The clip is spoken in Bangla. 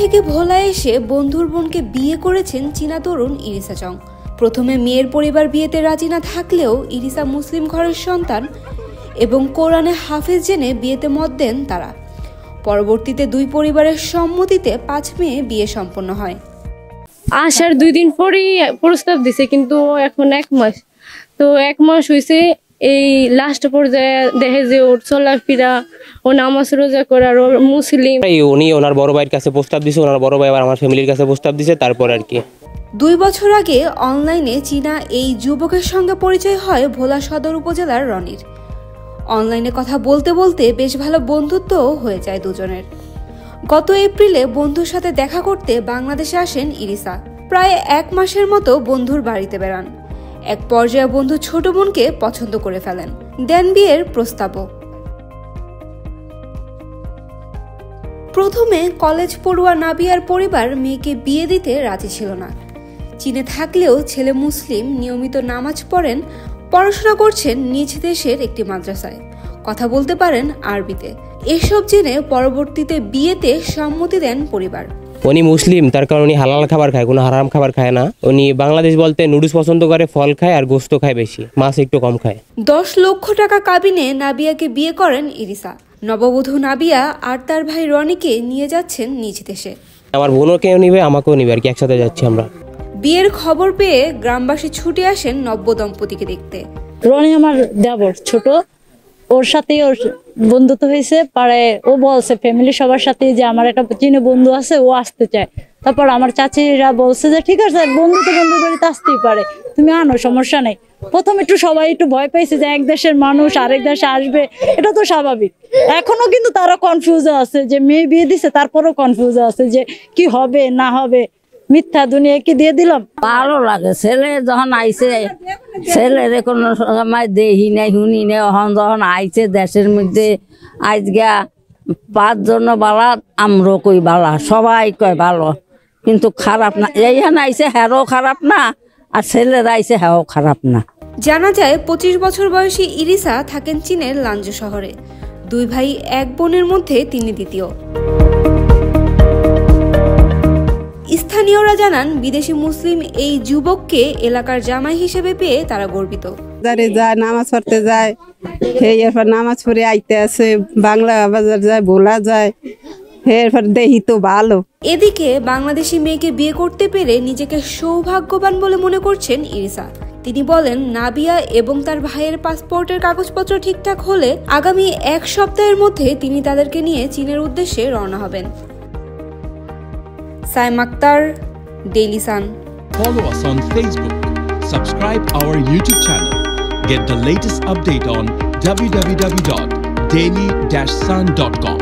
থেকে ভোলায় এসে বন্ধুর বোনকে বিয়ে করেছেন চীনা তরুণ ইরিসা চং। প্রথমে মেয়ের পরিবার বিয়েতে রাজি না থাকলেও ইরিসা মুসলিম ঘরের সন্তান এবং কোরআনে হাফেজ জেনে বিয়েতে মত দেন তারা। পরবর্তীতে দুই পরিবারের সম্মতিতে 5 মে বিয়ে সম্পন্ন হয়। আসার 2 দিন পরেই প্রস্তাব দিছে, কিন্তু এখন 1 মাস, তো 1 মাস হয়েছে। এই লাস্ট পর্যায়ে দেখে যে ওর চলাফেরা, ও নামাজ রোজা করার, ও মুসলিম। উনি ওনার বড় ভাইয়ের কাছে প্রস্তাব দিছে, ওনার বড় ভাই আবার আমার ফ্যামিলির কাছে প্রস্তাব দিছে। তারপর আর কি 2 বছর আগে অনলাইনে চীনা এই যুবকের সঙ্গে পরিচয় হয় ভোলা সদর উপজেলার রনির। অনলাইনে কথা বলতে বলতে বেশ ভালো বন্ধুত্বও হয়ে যায় দুজনের। গত এপ্রিলে বন্ধুর সাথে দেখা করতে বাংলাদেশে আসেন ইরিসা। প্রায় 1 মাসের মতো বন্ধুর বাড়িতে বেড়ান। এক পর্যায়ে বন্ধু ছোট বোনকে পছন্দ করে ফেলেন, দেন বিয়ের প্রস্তাবও। প্রথমে কলেজ পড়ুয়া নাবিয়ার পরিবার মেয়েকে বিয়ে দিতে রাজি ছিল না। চীনে থাকলেও ছেলে মুসলিম, নিয়মিত নামাজ পড়েন, পড়াশোনা করছেন নিজ দেশের একটি মাদ্রাসায়, কথা বলতে পারেন আরবিতে। এসব জেনে পরবর্তীতে বিয়েতে সম্মতি দেন পরিবার। উনি মুসলিম, তার কারণে উনি হালাল খাবার খায়, কোনো হারাম খাবার খায় না। উনি বাংলাদেশ বলতে নুডলস পছন্দ করে, ফল খায় আর গোস্ত খায় বেশি, মাছ একটু কম খায়। 10 লক্ষ টাকা কাবিনে নাবিয়াকে বিয়ে করেন ইরিসা। নববধূ নাবিয়া আর তার ভাই রনিকে নিয়ে যাচ্ছেন নিজ দেশে। আমার বোনকেও নিবে, আমাকেও নিবে, আর কি একসাথে যাচ্ছি আমরা। বিয়ের খবর পেয়ে গ্রামবাসী ছুটে আসেন নব্য দম্পতিকে দেখতে। রনি আমার দেবর, ছোট, ওর সাথে ওর বন্ধুত্ব হয়েছে। পরে ও বলছে ফ্যামিলি সবার সাথে যে আমার একটা চীনে বন্ধু আছে, ও আসতে চায়। তারপর আমার চাচিরা বলছে যে ঠিক আছে, বন্ধু তো বন্ধুর বাড়িতে আসতেই পারে, তুমি আনো, সমস্যা নেই। প্রথম একটু সবাই একটু ভয় পাইছে যে এক দেশের মানুষ আরেক দেশে আসবে, এটা তো স্বাভাবিক। এখনো কিন্তু তারা কনফিউজে আছে যে মেয়ে বিয়ে দিছে, তারপরও কনফিউজে আছে যে কি হবে না হবে, মিথ্যা দুনিয়াকে দিয়ে দিলাম। ভালো লাগে ছেলে যখন আইছে, ছেলের কোনো সময় দেহি নাই শুনি নাই, যখন আইছে দেশের মধ্যে আজগা 5 জন বালা, আমরও কই বালা, সবাই কয় ভালো, কিন্তু খারাপ না। এইখানে আইছে হ্যারও খারাপ না, আর ছেলের আইছে হ্যাও খারাপ না। জানা যায় 25 বছর বয়সী ইরিসা থাকেন চীনের লানজো শহরে। 2 ভাই 1 বোনের মধ্যে তিনি দ্বিতীয়। স্থানীয়রা জানান বিদেশি মুসলিম এই যুবককে এলাকার জামাই হিসেবে পেয়ে তারা গর্বিত। যায় নামাজ পড়তে যায়, এরপর নামাজ পড়ে আইতে আছে, বাংলা বাজার যায়, বলা যায়, এরপর দেখি তো ভালো। এদিকে বাংলাদেশি মেয়েকে বিয়ে করতে পেরে নিজেকে সৌভাগ্যবান বলে মনে করছেন ইরিসা। তিনি বলেন নাবিয়া এবং তার ভাইয়ের পাসপোর্টের কাগজপত্র ঠিকঠাক হলে আগামী 1 সপ্তাহের মধ্যে তিনি তাদেরকে নিয়ে চীনের উদ্দেশ্যে রওনা হবেন। Saim Akhtar, Daily Sun. Follow us on Facebook. Subscribe our YouTube channel. Get the latest update on www.daily-sun.com.